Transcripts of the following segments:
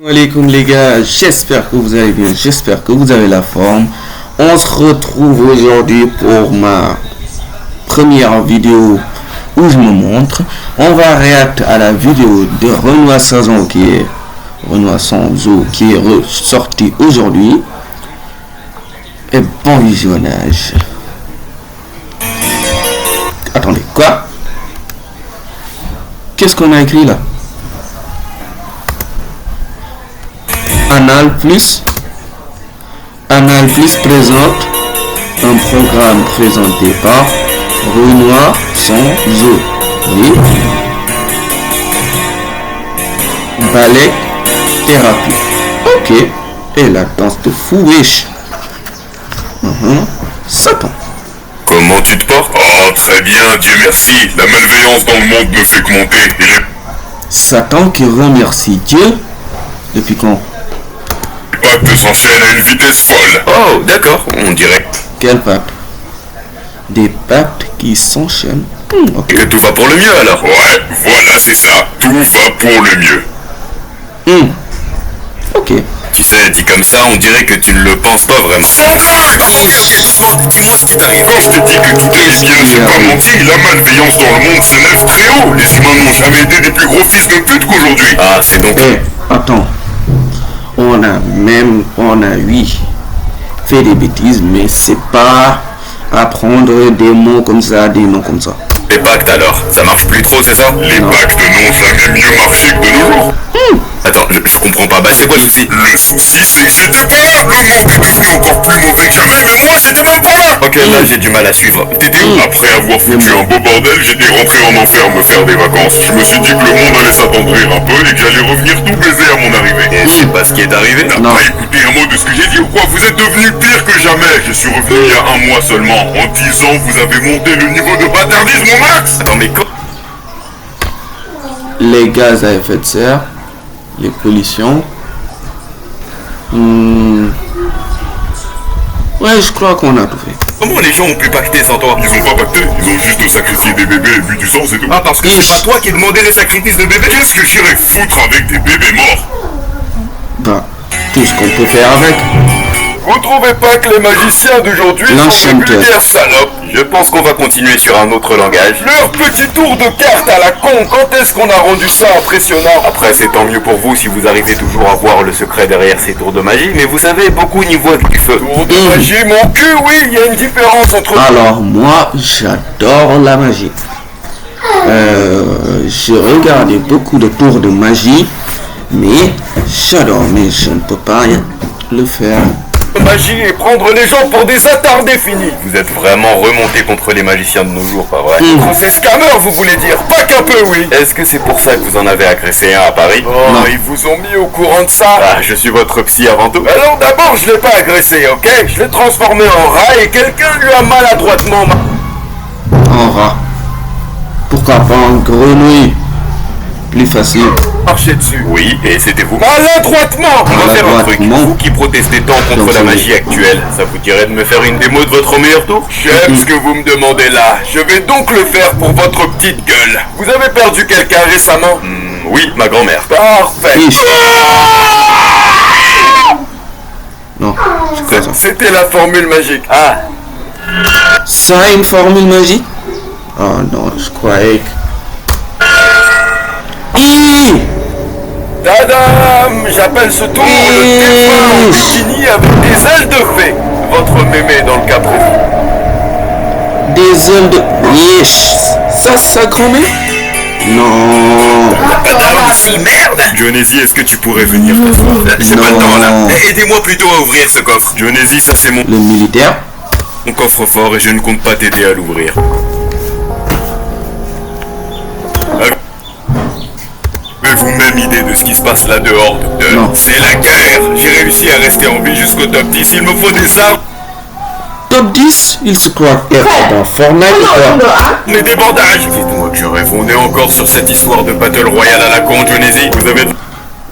Alaikum les gars, j'espère que vous allez bien, j'espère que vous avez la forme. On se retrouve aujourd'hui pour ma première vidéo où je me montre. On va réagir à la vidéo de Renoir Sanzo qui est ressorti aujourd'hui. Et bon visionnage. Attendez, quoi? Qu'est-ce qu'on a écrit là? Anal Plus présente un programme présenté par Renoir Sanzo. Oui. Ballet thérapie. Ok. Et la danse de fou riche. Satan. Comment tu te portes? Oh, très bien, Dieu merci. La malveillance dans le monde ne fait que monter. Satan qui remercie Dieu. Depuis quand? Les pactes s'enchaînent à une vitesse folle. Oh, d'accord, on dirait. Quel pacte? Des pactes qui s'enchaînent. Ok. Que tout va pour le mieux alors. Ouais, voilà, c'est ça. Tout va pour le mieux. Ok. Tu sais, dit comme ça, on dirait que tu ne le penses pas vraiment. Dis-moi ce qui t'arrive. Quand je t'ai dit que tout allait bien, j'ai pas menti. La malveillance dans le monde s'élève très haut. Les humains n'ont jamais été des plus gros fils de pute qu'aujourd'hui. Ah, c'est donc... Attends. On a oui fait des bêtises, mais c'est pas apprendre des mots comme ça, des noms comme ça. Les pactes alors, ça marche plus trop, c'est ça? Les pactes n'ont jamais mieux marché que de nos jours. Attends, je comprends pas. Bah c'est quoi le souci? Le souci, c'est que j'étais pas là. Le monde est devenu encore plus mauvais que jamais, mais moi, j'étais même pas là. Ok, là j'ai du mal à suivre. T'étais où? Après avoir foutu un beau bordel, j'étais rentré en enfer me faire des vacances. Je me suis dit que le monde allait s'attendrir un peu et que j'allais revenir tout baiser à mon arrivée. Et c'est pas ce qui est arrivé? T'as pas écouté un mot de ce que j'ai dit ou quoi? Vous êtes devenu pire que jamais. Je suis revenu il y a un mois seulement. En 10 ans, vous avez monté le niveau de bâtardisme au max. Attends, mais quoi? Les gaz à effet de serre, les pollutions. Ouais, je crois qu'on a tout fait. Comment les gens ont pu pacter sans toi? Ils ont pas pacté, ils ont juste sacrifié des bébés et bu du sang, c'est tout. Ah, parce que c'est pas toi qui demandais les sacrifices de bébés? Qu'est-ce que j'irais foutre avec des bébés morts? Bah, tout ce qu'on peut faire avec. Vous trouvez pas que les magiciens d'aujourd'hui sont des L'enchanteur. vulgaires salopes? Je pense qu'on va continuer sur un autre langage. Leur petit tour de carte à la con, quand est-ce qu'on a rendu ça impressionnant? Après, c'est tant mieux pour vous si vous arrivez toujours à voir le secret derrière ces tours de magie, mais vous savez, beaucoup n'y voient que du feu. Tour de magie, mon cul, oui, il y a une différence entre... Alors, moi, j'adore la magie. J'ai regardé beaucoup de tours de magie, mais j'adore, mais je ne peux pas le faire. Magie et prendre les gens pour des attardés finis. Vous êtes vraiment remonté contre les magiciens de nos jours, pas vrai? Ces scammers, vous voulez dire? Pas qu'un peu, oui. Est-ce que c'est pour ça que vous en avez agressé un à Paris? Oh, ils vous ont mis au courant de ça. Ah, je suis votre psy avant tout. Alors d'abord, je l'ai pas agressé, ok? Je l'ai transformé en rat et quelqu'un lui a maladroitement... En rat. Pourquoi pas en grenouille? Plus facile. marché dessus. Oui, et c'était vous. Maladroitement. On va faire un truc. Maladroitement. Vous qui protestez tant contre la magie actuelle, ça vous dirait de me faire une démo de votre meilleur tour? J'aime ce que vous me demandez là. Je vais donc le faire pour votre petite gueule. Vous avez perdu quelqu'un récemment? Oui, ma grand-mère. Parfait. Oui. Non, c'est quoi ça? C'était la formule magique. Ah, Ça a une formule magique? Oh non, je croyais que... tadam! J'appelle ce tour le défunt en bikini avec des ailes de fée. Votre mémé dans le cas présent. Des ailes de... Yes. Ça grand-mère? Non. Si merde! Jonesy, est-ce que tu pourrais venir t'asseoir? J'ai pas le temps là. Non. Aidez-moi plutôt à ouvrir ce coffre. Jonesy, ça c'est mon Le militaire? coffre-fort et je ne compte pas t'aider à l'ouvrir. Avez-vous même idée de ce qui se passe là dehors, docteur? Non. C'est la guerre. J'ai réussi à rester en vie jusqu'au top 10. Il me faut des armes Top 10? Il se croit être dans Fortnite ou quoi? et des bandages. Dites-moi que je répondais encore sur cette histoire de Battle Royale à la con, Jonesy. Vous avez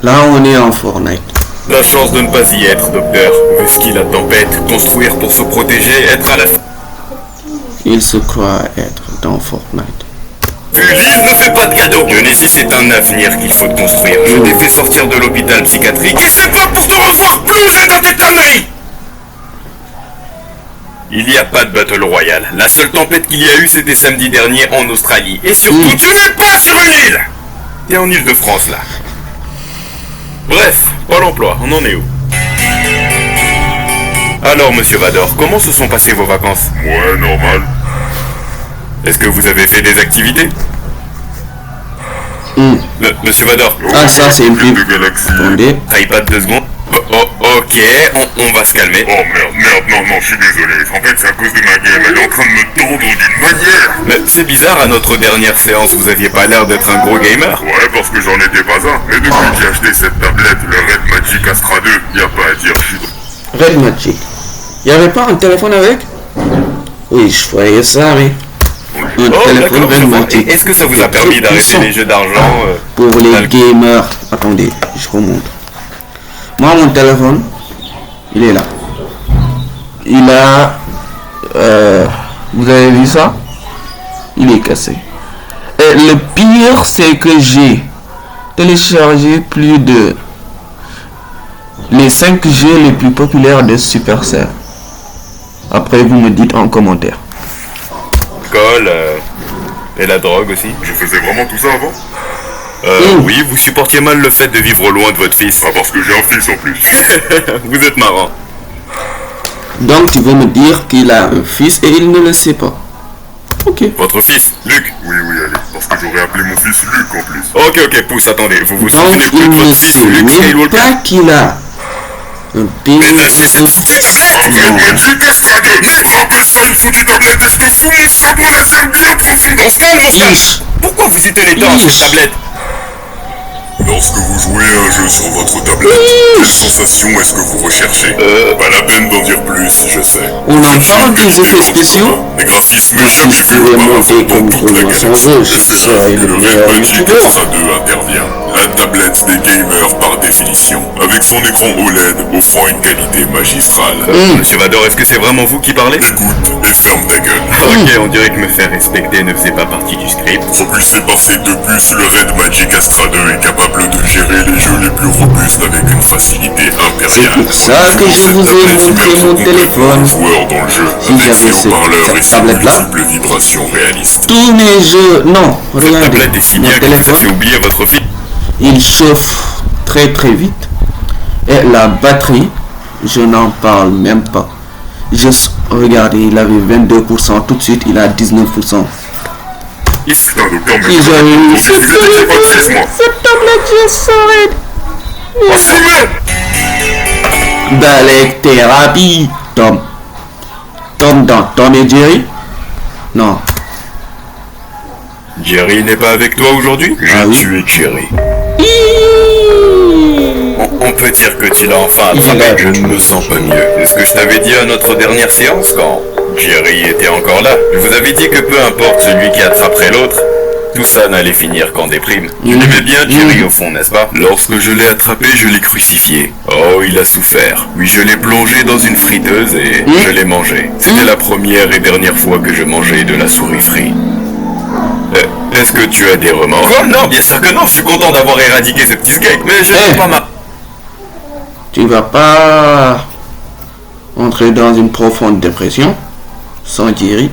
Là, on est en Fortnite. la chance de ne pas y être, docteur. Whisky la tempête, construire pour se protéger, être à la... Il se croit être dans Fortnite. Ulysse ne fait pas de cadeaux. Dionyssi, c'est un avenir qu'il faut te construire. Je t'ai fait sortir de l'hôpital psychiatrique. Et c'est pas pour te revoir plonger dans tes conneries. Il n'y a pas de Battle Royale. La seule tempête qu'il y a eu, c'était samedi dernier en Australie. Et surtout, Tu n'es pas sur une île. t'es en Île-de-France, là. Bref, Pôle emploi, on en est où? Alors, monsieur Vador, comment se sont passées vos vacances? Ouais, normal. Est-ce que vous avez fait des activités? Monsieur Vador, Ah, ça, c'est une pub. de galaxie. Attendez. iPad 2 secondes. Ok, on va se calmer. Oh merde, non, je suis désolé. En fait, c'est à cause de ma game. Elle est en train de me tordre d'une manière. Mais c'est bizarre, à notre dernière séance, vous aviez pas l'air d'être un gros gamer. Ouais, parce que j'en étais pas un. Mais depuis que j'ai acheté cette tablette, le Red Magic Astra 2, y a pas à dire, je suis... Red Magic. Il n'y avait pas un téléphone avec? Oui, je voyais ça, oui. Un téléphone Red Magic. Est-ce que ça vous a permis d'arrêter les jeux d'argent Pour les gamers. Attendez, je remonte. Moi, mon téléphone, il est là. Il a... vous avez vu ça? Il est cassé. Et le pire, c'est que j'ai téléchargé plus de... les 5 jeux les plus populaires de Supercell. Après, vous me dites en commentaire. L'alcool et la drogue aussi. Je faisais vraiment tout ça avant? Oui, vous supportiez mal le fait de vivre loin de votre fils. Ah, parce que j'ai un fils en plus. Vous êtes marrant. Donc, tu veux me dire qu'il a un fils et il ne le sait pas. Ok. Votre fils, Luc. Oui, allez, parce que j'aurais appelé mon fils Luc en plus. Ok, pousse, attendez, vous vous Donc, souvenez plus il de ne votre sait fils, Luc même Skywalker? pas qu'il a un pénis. Red Magic Astra 2. Rappelle ça une foutue tablette et je te fous mon sabre laser bien profond dans ce Calme, mon frère. Ich. Pourquoi vous étonnez tant Ich. cette tablette? Lorsque vous jouez à un jeu sur votre tablette, quelle sensation est-ce que vous recherchez? Pas la peine d'en dire plus, je sais. On en parle des effets spéciaux. Les graphismes Si jamais je vus pouvais auparavant monter dans comme toute la Bruno sans galaxie. jeu, Et je c'est serais là le que le meilleur Red Magic youtubeur. Astra 2 intervient. La tablette des gamers par définition, avec son écran OLED offrant une qualité magistrale. Monsieur Vador, est-ce que c'est vraiment vous qui parlez? Écoute et ferme ta gueule. Ok, on dirait que me faire respecter ne faisait pas partie du script. Propulsé par ces deux puces, le Red Magic Astra 2 est capable de gérer les jeux les plus robustes avec une facilité impériale. C'est pour ça que je vous ai montré mon téléphone. Joueur dans le jeu, Si avec j'avais ses haut-parleurs et cette ses tablette-là. multiples vibrations réalistes. Tous mes jeux... Non, Votre regardez. tablette est si Mon bien que vous a fait téléphone, oublier votre fils. il chauffe très vite. Et la batterie, je n'en parle même pas. Regardez, il avait 22%, tout de suite il a 19%. Putain, docteur, mais Si j'avais eu vous étiez pas de fils, moi. cette tablette, je serais... Assumez! Balek thérapie. Tom dans Tom et Jerry. Non. Jerry n'est pas avec toi aujourd'hui? Ah oui. Tu es Jerry. On peut dire que tu l'as enfin attrapé. Je ne me sens pas mieux. C'est ce que je t'avais dit à notre dernière séance quand Jerry était encore là. Je vous avais dit que peu importe celui qui attraperait l'autre, tout ça n'allait finir qu'en déprime. Tu l'aimais bien Jerry au fond, n'est-ce pas? Lorsque je l'ai attrapé, je l'ai crucifié. Oh, il a souffert. Oui, je l'ai plongé dans une friteuse et je l'ai mangé. C'était la première et dernière fois que je mangeais de la souris frite. Est-ce que tu as des remords? Oh non, bien sûr que non, je suis content d'avoir éradiqué ce petit skate, mais je n'ai pas ma... Tu vas pas entrer dans une profonde dépression sans Jerry.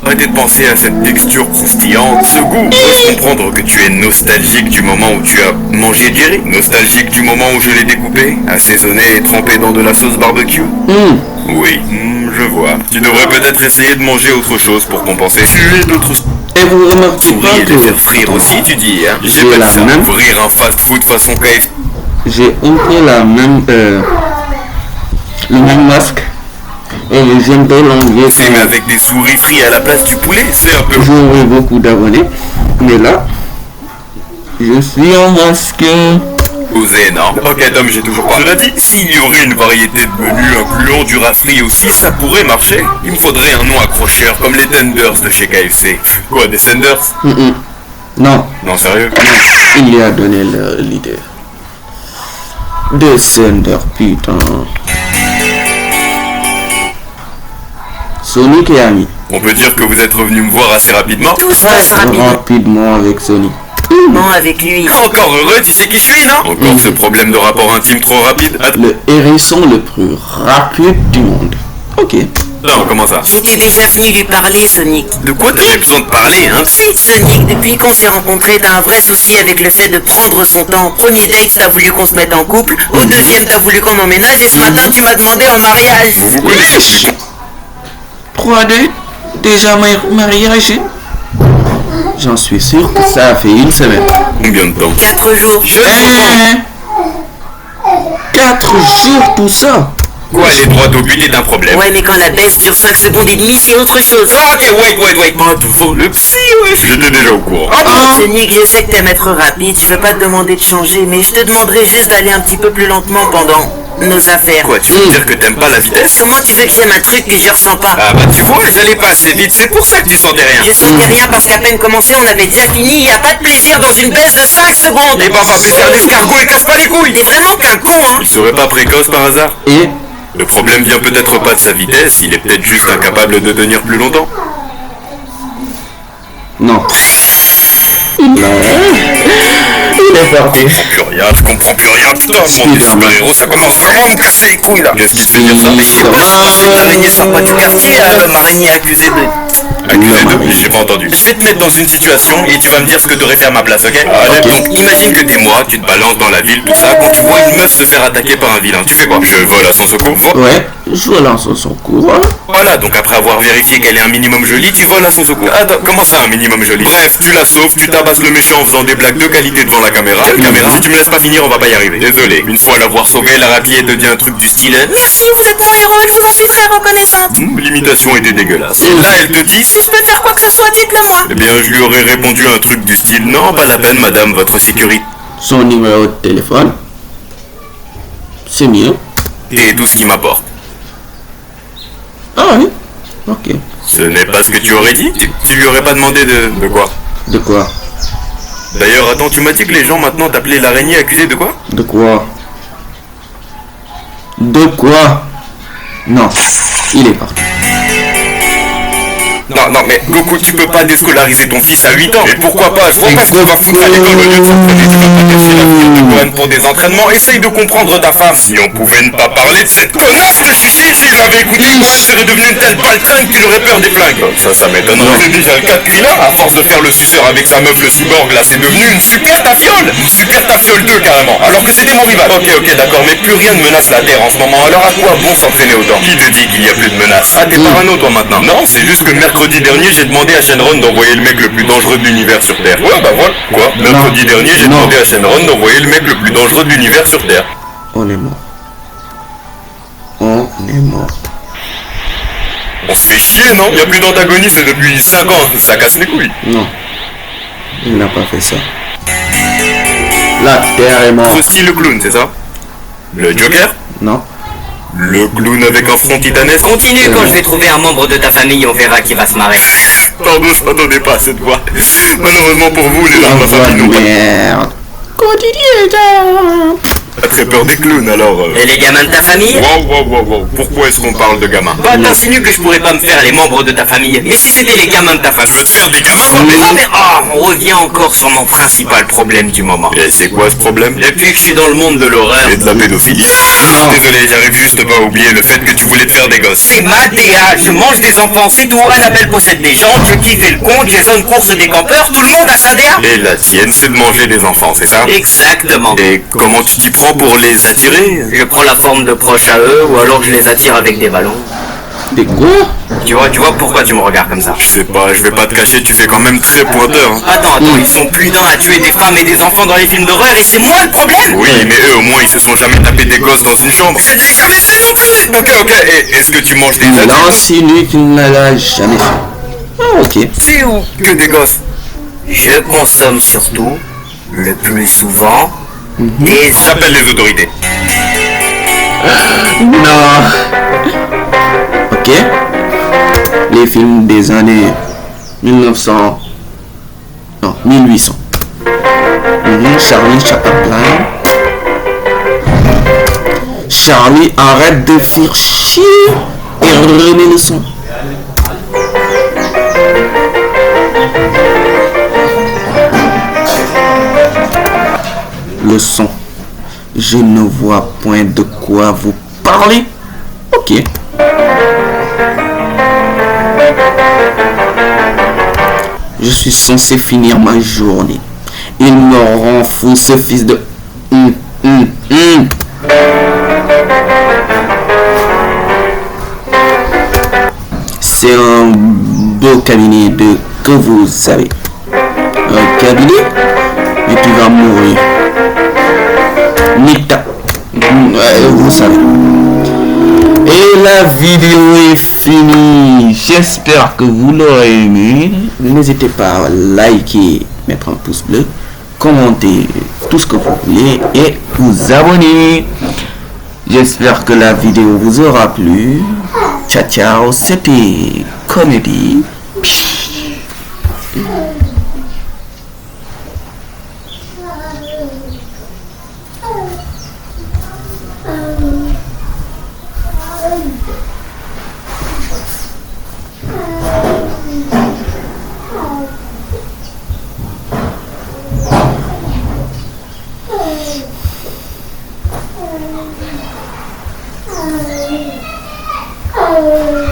Arrêtez de penser à cette texture croustillante, ce goût. Peux-je comprendre que tu es nostalgique du moment où tu as mangé Jerry? Nostalgique du moment où je l'ai découpé, assaisonné et trempé dans de la sauce barbecue? Oui, je vois. Tu devrais peut-être essayer de manger autre chose pour compenser. Tuer d'autres Et vous remarquez souris pas et les faire que frire aussi, tu dis, hein? J'ai J'ai pas la dit ça. même- Ouvrir un fast-food façon KFC. j'ai un peu le même masque et j'aime pas l'enlever C'est quand avec des souris frites à la place du poulet, c'est un peu... j'aurai beaucoup d'abonnés. Mais là, je suis en masque. Osé, non? Ok Tom, j'ai toujours pas. Cela dit, s'il y aurait une variété de menus incluant du rafri aussi, ça pourrait marcher. Il me faudrait un nom accrocheur, comme les tenders de chez KFC. Quoi, des senders? Non, Non, sérieux? il lui a donné l'idée. Descender, putain. Sonic et Ami. On peut dire que vous êtes revenu me voir assez rapidement. Tout se passe rapidement Rapidement avec Sonic. avec lui. Encore heureux, tu sais qui je suis, non? Encore ce problème de rapport intime trop rapide. Le hérisson le plus rapide du monde. Ok. Non, comment ça? Es-tu déjà venu lui parler, Sonic? De quoi t'as besoin de parler, hein? Sonic, depuis qu'on s'est rencontrés, t'as un vrai souci avec le fait de prendre son temps. Au premier date, t'as voulu qu'on se mette en couple. Au deuxième, t'as voulu qu'on emménage. Et ce matin, tu m'as demandé en mariage. Vous connaissez? 3 dates, déjà mariage. J'en suis sûr que ça a fait une semaine. Combien de temps? 4 jours. Je ne sais pas. 4 jours tout ça. Quoi, les droits au but est un problème? Ouais, mais quand la baisse dure 5 secondes et demie, c'est autre chose. Ah, ok, wait, pas devant le psy, ouais. J'étais déjà au courant. Sonic, je sais que t'aimes être rapide, je veux pas te demander de changer, mais je te demanderai juste d'aller un petit peu plus lentement pendant nos affaires. Quoi, tu veux dire que t'aimes pas la vitesse? Comment tu veux que j'aime un truc que je ressens pas? Ah bah tu vois, j'allais pas assez vite, c'est pour ça que tu sentais rien. Je sentais rien parce qu'à peine commencé, on avait déjà fini. Y a pas de plaisir dans une baisse de 5 secondes. Et bah on va plus faire l'escargot et casse pas les couilles. T'es vraiment qu'un con, hein? Il serait pas précoce par hasard? Et Le problème vient peut-être pas de sa vitesse, il est peut-être juste incapable de tenir plus longtemps. non. Il est parti. Je comprends plus rien, putain, le monde des super-héros, ça commence vraiment à me casser les couilles là. Qu'est-ce qui te fait dire ça? Mais je sais pas, je pensais que l'araignée sort pas du quartier, l'homme araignée accusé de... Accusé de? J'ai pas entendu. Je vais te mettre dans une situation et tu vas me dire ce que devrais faire ma place, ok? Allez, donc imagine que t'es moi, tu te balances dans la ville, tout ça, quand tu vois une meuf se faire attaquer par un vilain, tu fais quoi? Je vole à son secours. Ouais, je lance son cours. Voilà, donc après avoir vérifié qu'elle est un minimum jolie, tu voles à son secours. Attends, comment ça un minimum jolie? Bref, tu la sauves, tu tabasses le méchant en faisant des blagues de qualité devant la caméra. Quelle caméra? Si tu me laisses pas finir, on va pas y arriver. Désolé. Une fois l'avoir sauvé, la rapide te dit un truc du style Merci, vous êtes mon héros, je vous en suis très reconnaissante. L'imitation était dégueulasse. Et là, elle te dit Si je peux faire quoi que ce soit, dites-le moi. Eh bien, je lui aurais répondu un truc du style non, pas la peine, madame, votre sécurité. Son numéro de téléphone. C'est mieux. Et tout ce qui m'apporte. Ah oui. Ok. Ce n'est pas ce que tu aurais dit? Tu lui aurais pas demandé de quoi? De quoi? D'ailleurs, attends, tu m'as dit que les gens maintenant t'appelaient l'araignée accusée de quoi? De quoi? De quoi? Non. Il est parti. Non, mais Goku, tu peux pas déscolariser ton fils à 8 ans. Et pourquoi pas? Je vois pas ce qu'on va foutre à l'école au lieu de s'entraîner. Tu vas pas casser la fille de Gohan pour des entraînements. Essaye de comprendre ta femme. Si on pouvait ne pas parler de cette connasse de Chichi, si je l'avais écouté, Gohan serait devenu une telle baltringue qu'il aurait peur des flingues. Ça m'étonnerait. C'est déjà le cas de Krillin. À force de faire le suceur avec sa meuf le cyborg, là, c'est devenu une super tafiole. Super tafiole 2 carrément. Alors que c'était mon rival. Ok, d'accord, mais plus rien ne menace la Terre en ce moment. Alors à quoi bon s'entraîner autant? Qui te dit qu'il n'y a plus de menaces? Ah, t'es parano toi maintenant? Non, c'est juste que mercredi dernier, j'ai demandé à Shenron d'envoyer le mec le plus dangereux de l'univers sur Terre. Ouais, bah voilà. Quoi? Mercredi dernier, j'ai demandé à Shenron d'envoyer le mec le plus dangereux de l'univers sur Terre. On est mort. On est mort. On se fait chier, non? Y a plus d'antagonistes depuis 5 ans. Ça casse les couilles. Non. Il n'a pas fait ça. La Terre est morte. Krusty le clown, c'est ça? Le Joker? Non. Le clown avec un front titanesque? Continue, quand je vais trouver un membre de ta famille, on verra qui va se marrer. Pardon, je m'attendais pas à cette voix. Malheureusement pour vous, les gens de ma famille n'ont pas... Merde. Continue. T'as très peur des clowns alors Et les gamins de ta famille? Wow. Pourquoi est-ce qu'on parle de gamins? Bah t'insinues que je pourrais pas me faire les membres de ta famille. Et si c'était les gamins de ta famille? Tu veux te faire des gamins? On revient encore sur mon principal problème du moment. Et c'est quoi ce problème? Depuis que je suis dans le monde de l'horreur, Et de la pédophilie? Désolé, j'arrive juste pas à oublier le fait que tu voulais te faire des gosses. c'est ma DA, je mange des enfants, c'est tout. Annabelle possède des gens, Chucky fait le con, Jason course des campeurs, tout le monde a sa DA. Et la tienne, c'est de manger des enfants, c'est ça? Exactement. Et comment tu t'y prends pour les attirer? Je prends la forme de proche à eux, ou alors je les attire avec des ballons. Des quoi? Tu vois pourquoi tu me regardes comme ça? Je sais pas, je vais pas te cacher, tu fais quand même très pointeur. Hein. Attends, ils sont plus d'un à tuer des femmes et des enfants dans les films d'horreur et c'est moi le problème? Oui, mais eux au moins ils se sont jamais tapés des gosses dans une chambre. Je l'ai jamais fait non plus. Ok, et est-ce que tu manges des Il adultes? insinue qu'il ne l'a jamais fait. Ah, ok. Si ou que des gosses? Je consomme surtout, le plus souvent, des... J'appelle les autorités. Non. Ok. Les films des années 1900. Non, 1800. Charlie Chaplin. Charlie, arrête de faire chier et remets le son. le son. Je ne vois point de quoi vous parlez. Ok. Je suis censé finir ma journée. Il me rend fou, ce fils de... C'est un beau cabinet de... que vous savez. Un cabinet? Et tu vas mourir. Nita. Vous savez. Et la vidéo est finie. J'espère que vous l'aurez aimé. N'hésitez pas à liker, mettre un pouce bleu, commenter tout ce que vous voulez et vous abonner. J'espère que la vidéo vous aura plu. Ciao ciao, c'était Comédie. Oh.